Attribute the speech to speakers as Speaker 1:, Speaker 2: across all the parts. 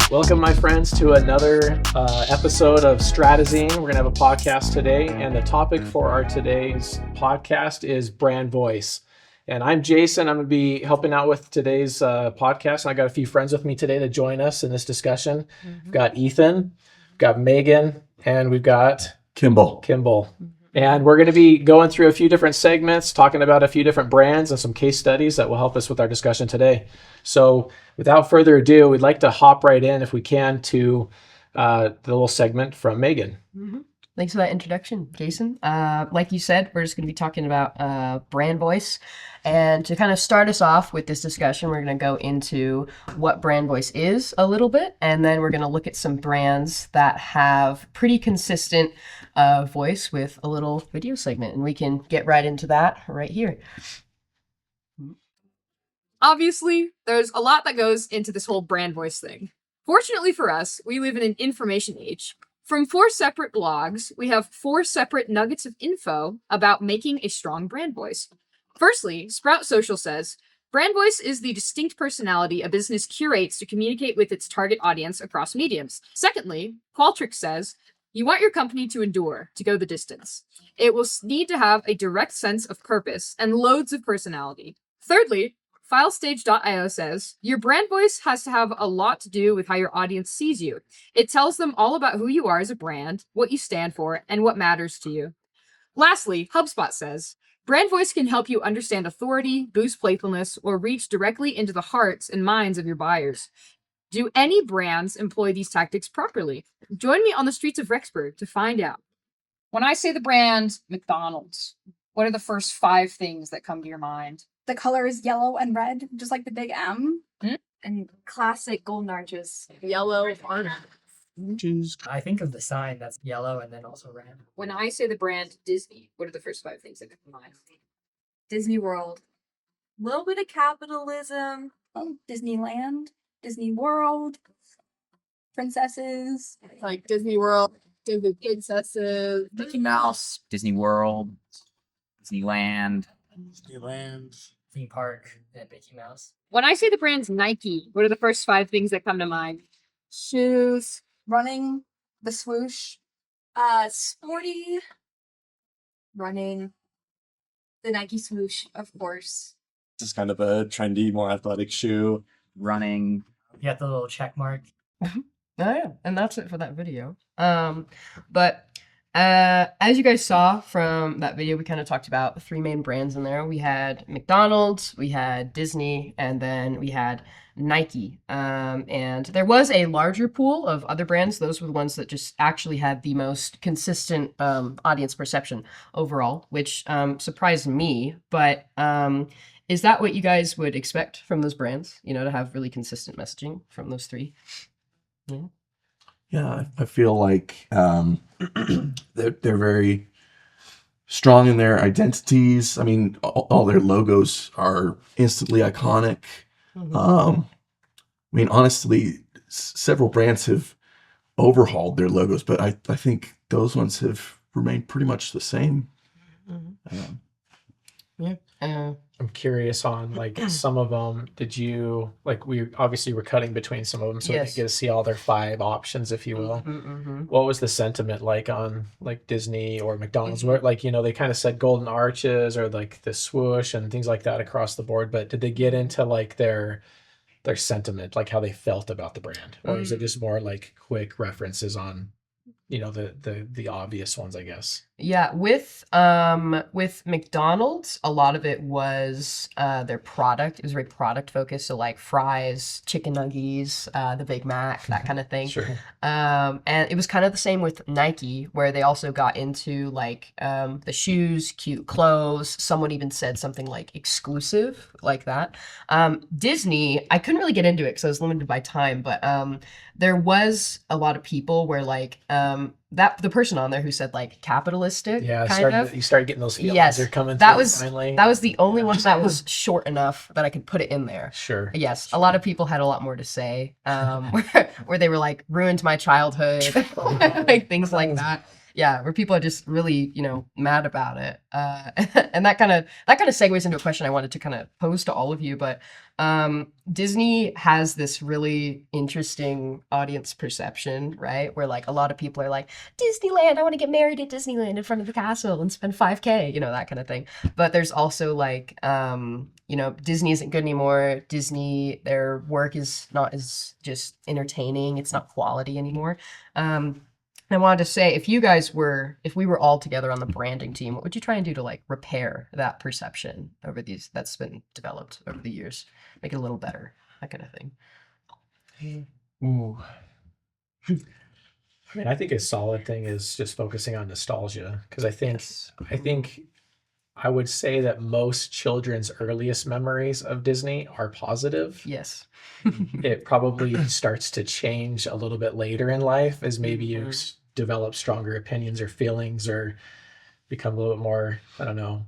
Speaker 1: Welcome, my friends, to another episode of Stratezine. We're going to have a podcast today, and the topic for our today's podcast is brand voice. And I'm Jason. I'm going to be helping out with today's podcast. And I got a few friends with me today to join us in this discussion. We've got Ethan, we've got Megan, and we've got
Speaker 2: Kimball.
Speaker 1: And we're going to be going through a few different segments, talking about a few different brands and some case studies that will help us with our discussion today. So without further ado, we'd like to hop right in, if we can, to the little segment from Megan.
Speaker 3: Mm-hmm. Thanks for that introduction, Jason. Like you said, we're just going to be talking about brand voice. And to kind of start us off with this discussion, we're going to go into what brand voice is a little bit. And then we're going to look at some brands that have pretty consistent voice with a little video segment. And we can get right into that right here.
Speaker 4: Obviously, there's a lot that goes into this whole brand voice thing. Fortunately for us, we live in an information age. From 4 separate blogs, we have 4 separate nuggets of info about making a strong brand voice. Firstly, Sprout Social says, brand voice is the distinct personality a business curates to communicate with its target audience across mediums. Secondly, Qualtrics says, you want your company to endure, to go the distance. It will need to have a direct sense of purpose and loads of personality. Thirdly, FileStage.io says, your brand voice has to have a lot to do with how your audience sees you. It tells them all about who you are as a brand, what you stand for, and what matters to you. Lastly, HubSpot says, brand voice can help you understand authority, boost playfulness, or reach directly into the hearts and minds of your buyers. Do any brands employ these tactics properly? Join me on the streets of Rexburg to find out. When I say the brand McDonald's, what are the first 5 things that come to your mind?
Speaker 5: The color is yellow and red, just like the big M.
Speaker 6: And classic golden arches.
Speaker 4: Yellow orange.
Speaker 7: I think of the sign that's yellow and then also red.
Speaker 4: When I say the brand Disney, what are the first 5 things that come to mind?
Speaker 6: Disney World. A little bit of capitalism.
Speaker 5: Oh, Disneyland, Disney World, princesses.
Speaker 4: Like Disney World, Disney princesses, Mickey Mouse.
Speaker 8: Disney World, Disneyland.
Speaker 7: Theme park and Mickey Mouse.
Speaker 4: When I say the brand's Nike, what are the first 5 things that come to mind?
Speaker 5: Shoes, running, the swoosh.
Speaker 6: Sporty. Running. The Nike swoosh, of course.
Speaker 2: Just kind of a trendy, more athletic shoe.
Speaker 8: Running.
Speaker 7: You got the little check mark.
Speaker 3: Oh yeah, and that's it for that video. As you guys saw from that video, we kind of talked about 3 main brands in there. We had McDonald's, we had Disney, and then we had Nike. And there was a larger pool of other brands. Those were the ones that just actually had the most consistent audience perception overall, which surprised me. But is that what you guys would expect from those brands? You know, to have really consistent messaging from those 3? Yeah.
Speaker 2: Yeah, I feel like they're very strong in their identities. I mean, all their logos are instantly iconic.
Speaker 3: Mm-hmm.
Speaker 2: I mean, honestly, several brands have overhauled their logos, but I think those ones have remained pretty much the same.
Speaker 3: Mm-hmm.
Speaker 1: I'm curious on some of them. Did you we obviously were cutting between some of them, so we
Speaker 3: Yes.
Speaker 1: could get to see all their 5 options, if you will.
Speaker 3: Mm-hmm.
Speaker 1: What was the sentiment like on Disney or McDonald's? Where they kind of said golden arches or the swoosh and things like that across the board, but did they get into their sentiment, like how they felt about the brand, or is it just more quick references on the obvious ones, I guess?
Speaker 3: Yeah, with McDonald's, a lot of it was their product. It was very product focused, so like fries, chicken nuggets, the Big Mac, that kind of thing.
Speaker 1: Sure.
Speaker 3: And it was kind of the same with Nike, where they also got into the shoes, cute clothes. Someone even said something like exclusive, like that. Disney, I couldn't really get into it because I was limited by time, but there was a lot of people where the person on there who said capitalistic,
Speaker 1: Yeah, you started getting those feelings.
Speaker 3: Yes,
Speaker 1: They're coming
Speaker 3: that
Speaker 1: through
Speaker 3: was
Speaker 1: finally.
Speaker 3: that was the only one that was short enough that I could put it in there.
Speaker 1: Sure.
Speaker 3: Yes, a lot of people had a lot more to say, where they were like, ruined my childhood, things like that. Yeah, where people are just really, mad about it. And that kind of segues into a question I wanted to kind of pose to all of you. But Disney has this really interesting audience perception, right? Where like a lot of people are like, Disneyland, I want to get married at Disneyland in front of the castle and spend 5K, that kind of thing. But there's also like, Disney isn't good anymore. Disney, their work is not as just entertaining. It's not quality anymore. I wanted to say, if we were all together on the branding team, what would you try and do to like repair that perception that's been developed over the years, make it a little better, that kind of thing?
Speaker 1: Ooh. I mean, I think a solid thing is just focusing on nostalgia, because I think I would say that most children's earliest memories of Disney are positive.
Speaker 3: Yes.
Speaker 1: It probably starts to change a little bit later in life as maybe you develop stronger opinions or feelings, or become a little bit more, I don't know,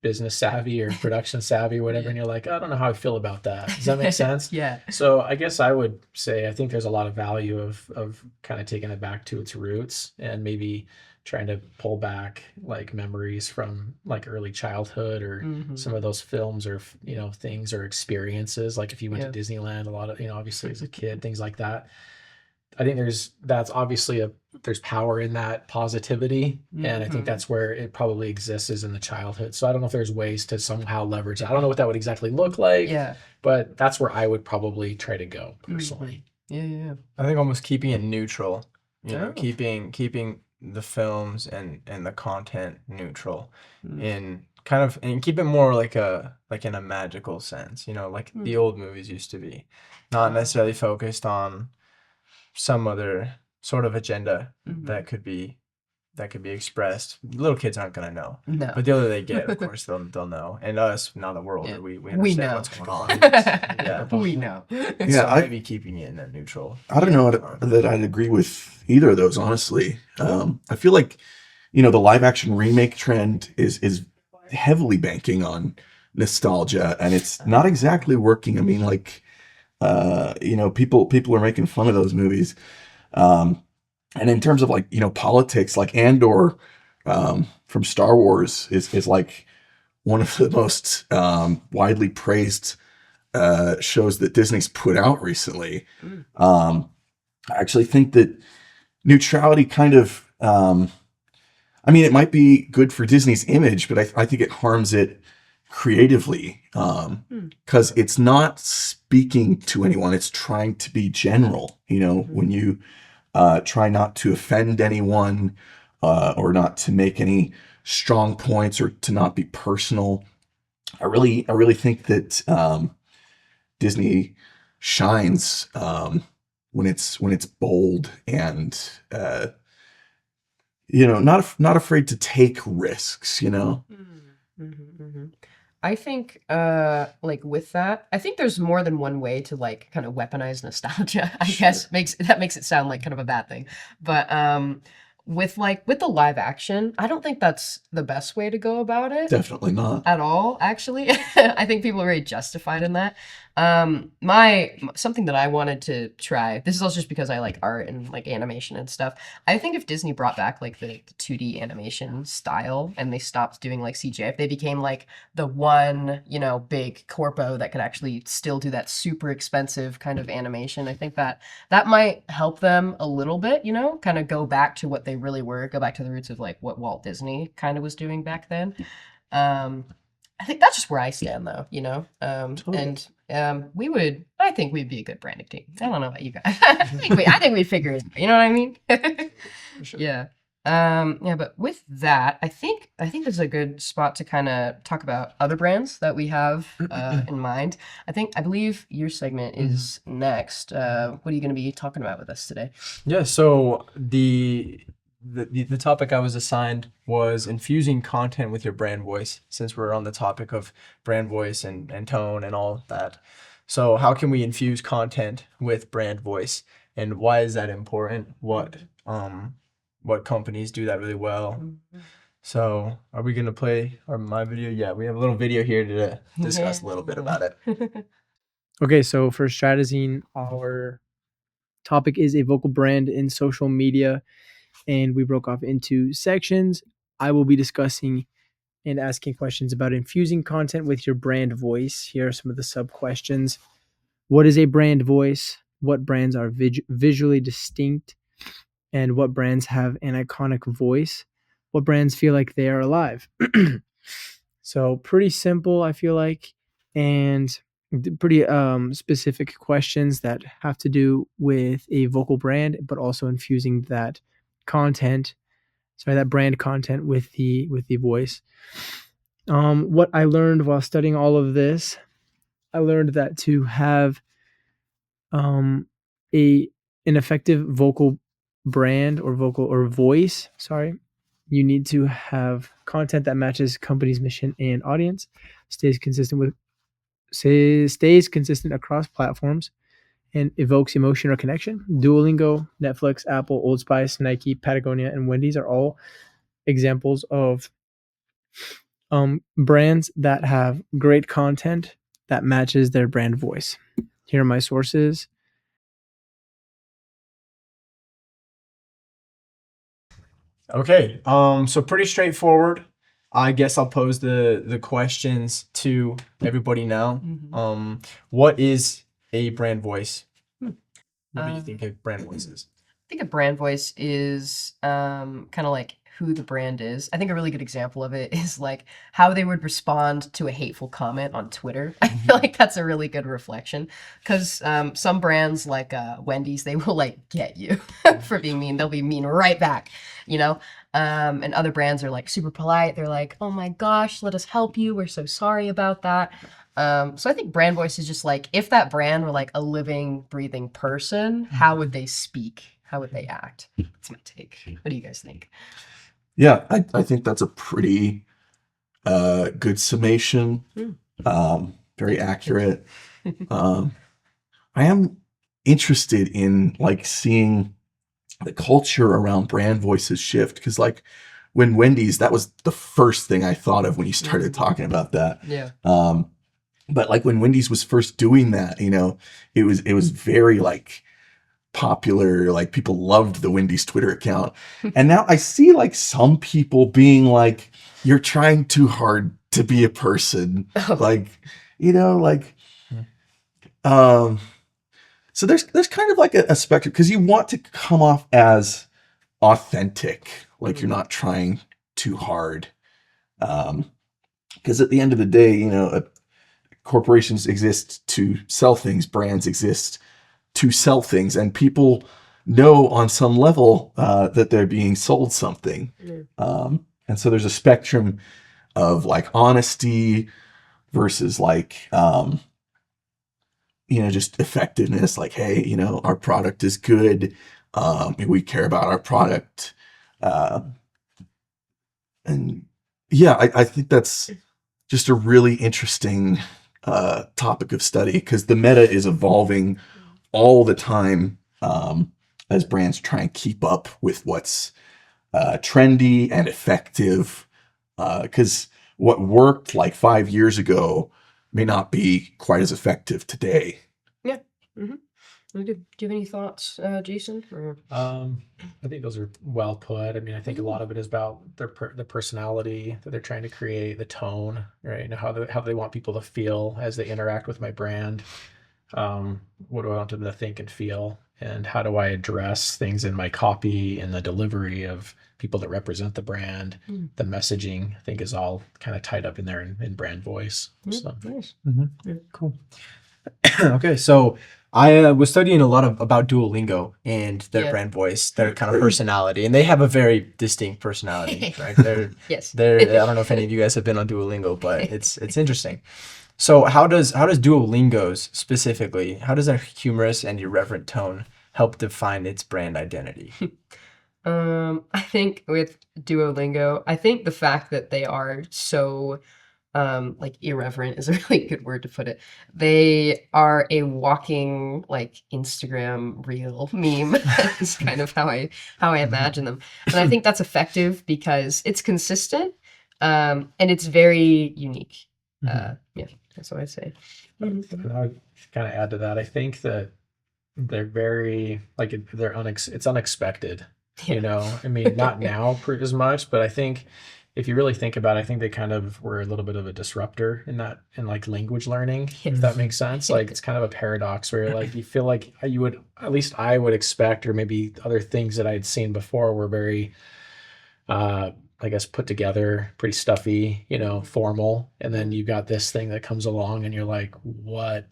Speaker 1: business savvy or production savvy or whatever. And you're like, I don't know how I feel about that. Does that make sense?
Speaker 3: Yeah.
Speaker 1: So I guess I would say, I think there's a lot of value of kind of taking it back to its roots, and maybe trying to pull back like memories from like early childhood, or some of those films, or things or experiences. Like if you went to Disneyland, a lot of, obviously as a kid, things like that. I think that's obviously there's power in that positivity. And I think that's where it probably exists, is in the childhood. So I don't know if there's ways to somehow leverage it. I don't know what that would exactly look like.
Speaker 3: Yeah.
Speaker 1: But that's where I would probably try to go personally.
Speaker 3: Yeah.
Speaker 9: I think almost keeping it neutral,
Speaker 3: Oh.
Speaker 9: keeping the films and the content neutral, in kind of, and keep it more like in a magical sense, like the old movies used to be, not necessarily focused on some other sort of agenda that could be expressed. Little kids aren't gonna know,
Speaker 3: No.
Speaker 9: but the older they get, of course, they'll know. And us, now that we're older, we
Speaker 3: We
Speaker 9: understand
Speaker 3: know.
Speaker 9: what's going on. Yeah.
Speaker 3: We know.
Speaker 9: So maybe keeping it in that neutral.
Speaker 2: I don't know that I'd agree with either of those, honestly. I feel like, the live action remake trend is heavily banking on nostalgia, and it's not exactly working. I mean, like, people are making fun of those movies. And in terms of like, politics, like Andor from Star Wars is like one of the most widely praised shows that Disney's put out recently. I actually think that neutrality kind of, it might be good for Disney's image, but I think it harms it creatively, because it's not speaking to anyone. It's trying to be general. When you try not to offend anyone, or not to make any strong points, or to not be personal. I really think that Disney shines when it's bold and not afraid to take risks.
Speaker 3: I think, like with that, I think there's more than one way to like kind of weaponize nostalgia. I guess makes it sound like kind of a bad thing, but with the live action, I don't think that's the best way to go about it.
Speaker 2: Definitely not.
Speaker 3: At all, actually. I think people are very justified in that. Something that I wanted to try, this is also just because I like art and like animation and stuff. I think if Disney brought back like the 2D animation style, and they stopped doing like CGI, if they became like the one, big corpo that could actually still do that super expensive kind of animation, I think that might help them a little bit, kind of go back to what they really were, go back to the roots of like what Walt Disney kind of was doing back then. I think that's just where I stand, though,
Speaker 2: Totally.
Speaker 3: and I think we'd be a good branding team. I don't know about you guys. I think we'd figure it out. You know what I mean?
Speaker 9: Sure.
Speaker 3: Yeah. But with that, I think this is a good spot to kind of talk about other brands that we have in mind. I believe your segment is next. What are you going to be talking about with us today?
Speaker 9: Yeah, so the topic I was assigned was infusing content with your brand voice, since we're on the topic of brand voice and tone and all that. So how can we infuse content with brand voice, and why is that important? What companies do that really well? So are we going to play my video? Yeah, we have a little video here to discuss a little bit about it.
Speaker 7: Okay, so for Stratezine, our topic is a vocal brand in social media.
Speaker 10: and we broke off into sections. I will be discussing and asking questions about infusing content with your brand voice. Here are some of the sub questions. What is a brand voice? What brands are visually distinct? And what brands have an iconic voice? What brands feel like they are alive? So pretty simple, I feel like, and pretty specific questions that have to do with a vocal brand, but also infusing that content, that brand content with the voice. What I learned while studying all of this, I learned that to have a an effective vocal brand or voice, you need to have content that matches company's mission and audience, stays consistent across platforms, and evokes emotion or connection. Duolingo, Netflix, Apple, Old Spice, Nike, Patagonia, and Wendy's are all examples of brands that have great content that matches their brand voice. Here are my sources.
Speaker 9: Okay. So pretty straightforward. I guess I'll pose the questions to everybody now. What is a brand voice? What do you think a brand voice is?
Speaker 3: I think a brand voice is kind of like who the brand is. I think a really good example of it is like how they would respond to a hateful comment on Twitter. I feel like that's a really good reflection because some brands like Wendy's, they will like get you for being mean. They'll be mean right back, you know? And other brands are like super polite. They're like, oh my gosh, let us help you. We're so sorry about that. So I think brand voice is just like if that brand were like a living, breathing person, how would they speak? How would they act? That's my take. What do you guys think?
Speaker 2: Yeah, I think that's a pretty good summation. Very accurate. I am interested in like seeing the culture around brand voices shift because like when Wendy's, that was the first thing I thought of when you started talking about that.
Speaker 3: Yeah.
Speaker 2: But like when Wendy's was first doing that, you know, it was very like popular, like people loved the Wendy's Twitter account. And now I see like some people being like, you're trying too hard to be a person. Like, you know, like so there's kind of like a spectrum because you want to come off as authentic, like you're not trying too hard. Because at the end of the day, you know, corporations exist to sell things, brands exist to sell things, and people know on some level that they're being sold something. And so there's a spectrum of like honesty versus like, you know, just effectiveness. Like, hey, you know, our product is good. We care about our product. And yeah, I think that's just a really interesting topic of study because the meta is evolving all the time as brands try and keep up with what's trendy and effective. Because what worked like 5 years ago may not be quite as effective today.
Speaker 3: Yeah. Do you have any thoughts, Jason? Or...
Speaker 1: I think those are well put. I mean, I think a lot of it is about the personality that they're trying to create, the tone, right? And how they want people to feel as they interact with my brand. What do I want them to think and feel? And how do I address things in my copy and the delivery of people that represent the brand? The messaging, I think, is all kind of tied up in there in brand voice. So.
Speaker 3: Nice.
Speaker 9: Yeah, cool. Okay, so I was studying a lot about Duolingo and their brand voice, their kind of personality, and they have a very distinct personality, right?
Speaker 3: Yes.
Speaker 9: I don't know if any of you guys have been on Duolingo, but it's interesting. So how does Duolingo's specifically, how does their humorous and irreverent tone help define its brand identity?
Speaker 3: I think with Duolingo, I think the fact that they are so like irreverent is a really good word to put it. They are a walking like Instagram reel meme. That's kind of how I imagine them. And I think that's effective because it's consistent and it's very unique. Yeah, that's what I'd say.
Speaker 1: And I'd kind of add to that. I think that they're very like it's unexpected. You know, I mean, not now as much, but I think if you really think about it, I think they kind of were a little bit of a disruptor in that, in like language learning, if that makes sense. Like it's kind of a paradox where like you feel like you would, at least I would expect, or maybe other things that I had seen before were very I guess put together, pretty stuffy, you know, formal. And then you got this thing that comes along and you're like, what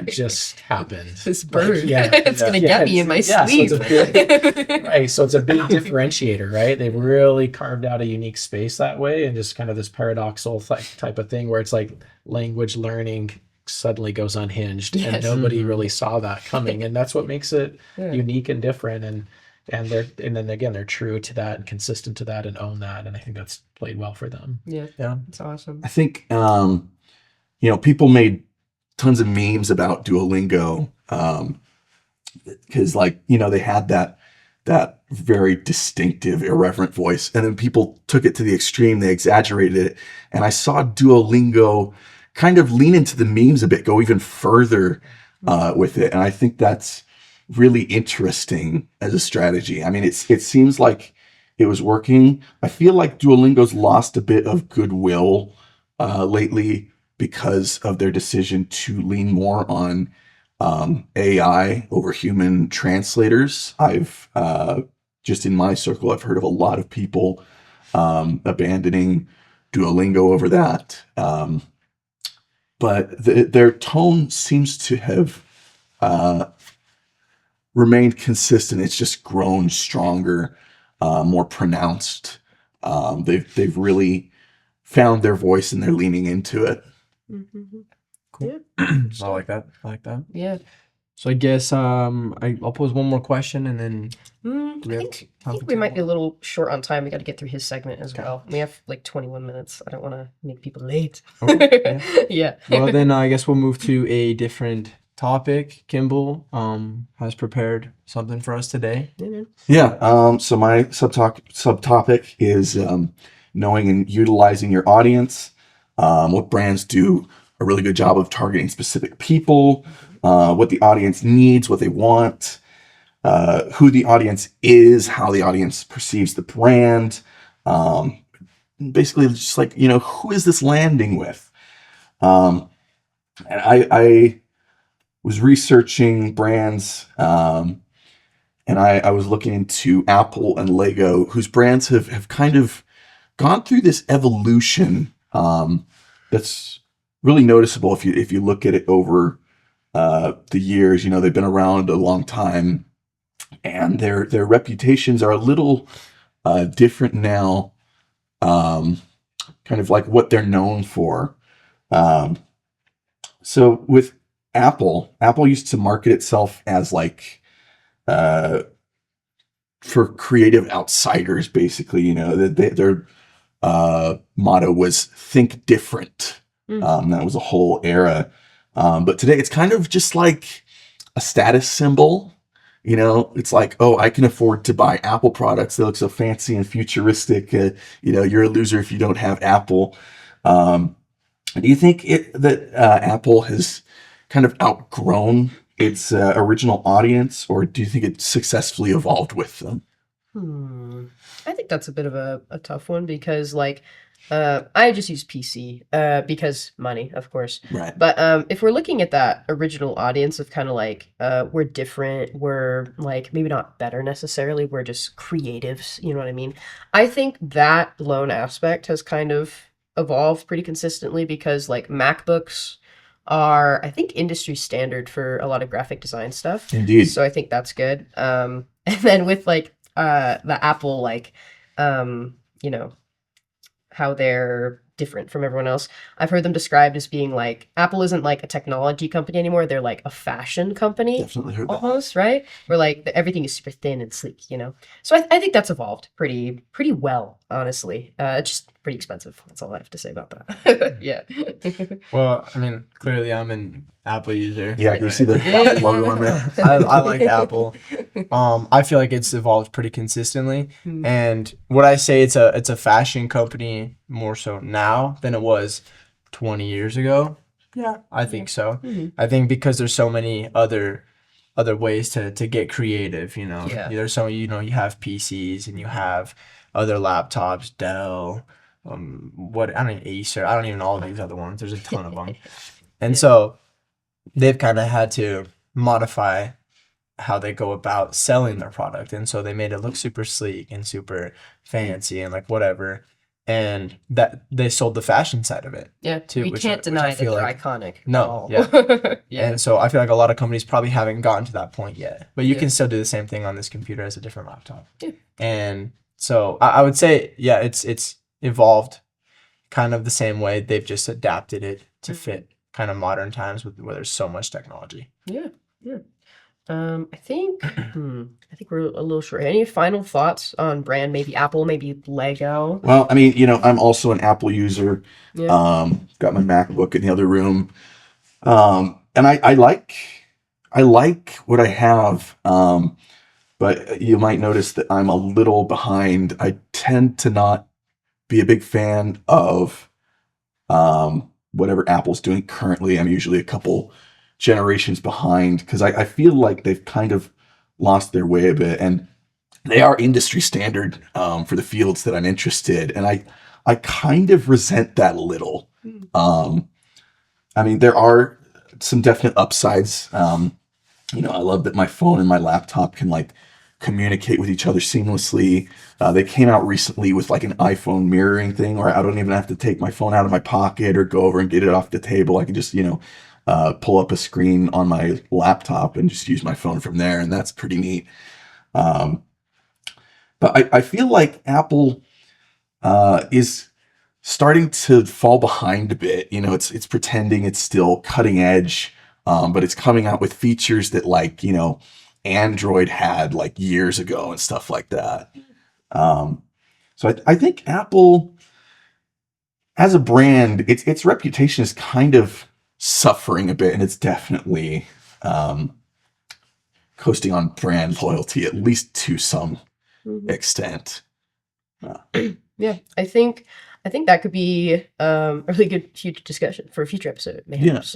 Speaker 1: just happened?
Speaker 3: This bird.
Speaker 1: Like, yeah.
Speaker 3: It's gonna get me in my sleep.
Speaker 1: So right. So it's a big differentiator, right? They really carved out a unique space that way, and just kind of this paradoxical type of thing where it's like language learning suddenly goes unhinged, and nobody really saw that coming. And that's what makes it unique and different. And then again they're true to that and consistent to that and own that, and I think that's played well for them.
Speaker 3: Yeah, it's awesome.
Speaker 2: I think people made tons of memes about Duolingo because they had that very distinctive irreverent voice, and then people took it to the extreme. They exaggerated it, and I saw Duolingo kind of lean into the memes a bit, go even further with it, and I think that's really interesting as a strategy. I mean, it seems like it was working. I feel like Duolingo's lost a bit of goodwill lately because of their decision to lean more on AI over human translators. I've just in my circle, I've heard of a lot of people abandoning Duolingo over that. But their tone seems to have remained consistent. It's just grown stronger, more pronounced. They've really found their voice and they're leaning into it.
Speaker 3: Mm-hmm.
Speaker 9: Cool.
Speaker 3: Yeah.
Speaker 9: I like that.
Speaker 3: Yeah.
Speaker 9: So I guess I'll pose one more question and then
Speaker 3: I think we might be a little short on time. We got to get through his segment as well. We have like 21 minutes. I don't want to make people late.
Speaker 9: Okay,
Speaker 3: Yeah.
Speaker 9: Well, then I guess we'll move to a different topic. Kimball has prepared something for us today.
Speaker 2: Yeah. So my subtopic is knowing and utilizing your audience. What brands do a really good job of targeting specific people, what the audience needs, what they want, who the audience is, how the audience perceives the brand. Basically, just like, who is this landing with? And I was researching brands, and I was looking into Apple and Lego, whose brands have kind of gone through this evolution that's really noticeable if you look at it over the years. They've been around a long time, and their reputations are a little different now, kind of like what they're known for. So with Apple used to market itself as like for creative outsiders, basically. Their motto was "Think Different." That was a whole era. But today it's kind of just like a status symbol. It's like, oh, I can afford to buy Apple products. They look so fancy and futuristic. You're a loser if you don't have Apple. Do you think that Apple has kind of outgrown its original audience, or do you think it successfully evolved with them?
Speaker 3: I think that's a bit of a tough one because I just use PC because money, of course.
Speaker 2: Right.
Speaker 3: But if we're looking at that original audience of kind of like we're different, we're like maybe not better necessarily, we're just creatives, you know what I mean? I think that lone aspect has kind of evolved pretty consistently because like MacBooks are, I think, industry standard for a lot of graphic design stuff.
Speaker 2: Indeed.
Speaker 3: So I think that's good. And then with like the Apple, like how they're different from everyone else. I've heard them described as being like, Apple isn't like a technology company anymore. They're like a fashion company.
Speaker 2: Definitely heard that.
Speaker 3: Almost, right? Where like everything is super thin and sleek, So I think that's evolved pretty well, honestly. It's just pretty expensive. That's all I have to say about that. Yeah.
Speaker 9: Well, I mean, clearly I'm an Apple user.
Speaker 2: Yeah, you see the Apple logo on there.
Speaker 9: I like Apple. I feel like it's evolved pretty consistently, and would I say it's a fashion company more so now than it was 20 years ago? Yeah, I think so. I think because there's so many other other ways to get creative, you know.
Speaker 3: Yeah.
Speaker 9: There's so, you know, you have PCs and you have other laptops, Dell, what, I don't know, Acer, I don't even know all these other ones. There's a ton of them. And so they've kind of had to modify how they go about selling their product. And so they made it look super sleek and super fancy and like whatever. And that they sold the fashion side of it
Speaker 3: Yeah,
Speaker 9: too.
Speaker 3: we
Speaker 9: which
Speaker 3: can't
Speaker 9: I
Speaker 3: deny that
Speaker 9: feel
Speaker 3: they're
Speaker 9: like,
Speaker 3: iconic.
Speaker 9: No,
Speaker 3: at all.
Speaker 9: yeah.
Speaker 3: Yeah.
Speaker 9: And so I feel like a lot of companies probably haven't gotten to that point yet. But you
Speaker 3: Yeah.
Speaker 9: can still do the same thing on this computer as a different laptop.
Speaker 3: Yeah.
Speaker 9: And so I would say, yeah, it's evolved kind of the same way. They've just adapted it to fit kind of modern times where there's so much technology.
Speaker 3: Yeah. I think we're a little short. Any final thoughts on brand? Maybe Apple, maybe Lego.
Speaker 2: Well, I mean, I'm also an Apple user.
Speaker 3: Yeah.
Speaker 2: Got my MacBook in the other room. And I like what I have. But you might notice that I'm a little behind. I tend to not be a big fan of whatever Apple's doing currently. I'm usually a couple generations behind because I feel like they've kind of lost their way a bit, and they are industry standard for the fields that I'm interested, and I kind of resent that a little. I mean, there are some definite upsides. I love that my phone and my laptop can like communicate with each other seamlessly. They came out recently with like an iPhone mirroring thing where I don't even have to take my phone out of my pocket or go over and get it off the table. I can just, pull up a screen on my laptop and just use my phone from there. And that's pretty neat. But I feel like Apple is starting to fall behind a bit. It's pretending it's still cutting edge, but it's coming out with features that like, Android had like years ago and stuff like that. So I think Apple as a brand, its reputation is kind of suffering a bit, and it's definitely coasting on brand loyalty, at least to some extent.
Speaker 3: Yeah, I think that could be a really good future discussion for a future episode. Perhaps.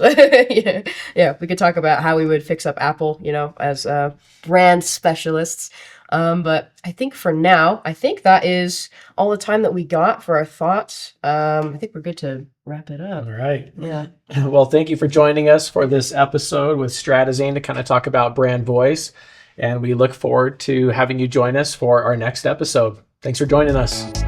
Speaker 3: Yeah, we could talk about how we would fix up Apple, as brand specialists. But I think for now, that is all the time that we got for our thoughts. I think we're good to wrap it up.
Speaker 1: All right.
Speaker 3: Yeah.
Speaker 1: Well, thank you for joining us for this episode with Stratezine to kind of talk about brand voice. And we look forward to having you join us for our next episode. Thanks for joining us.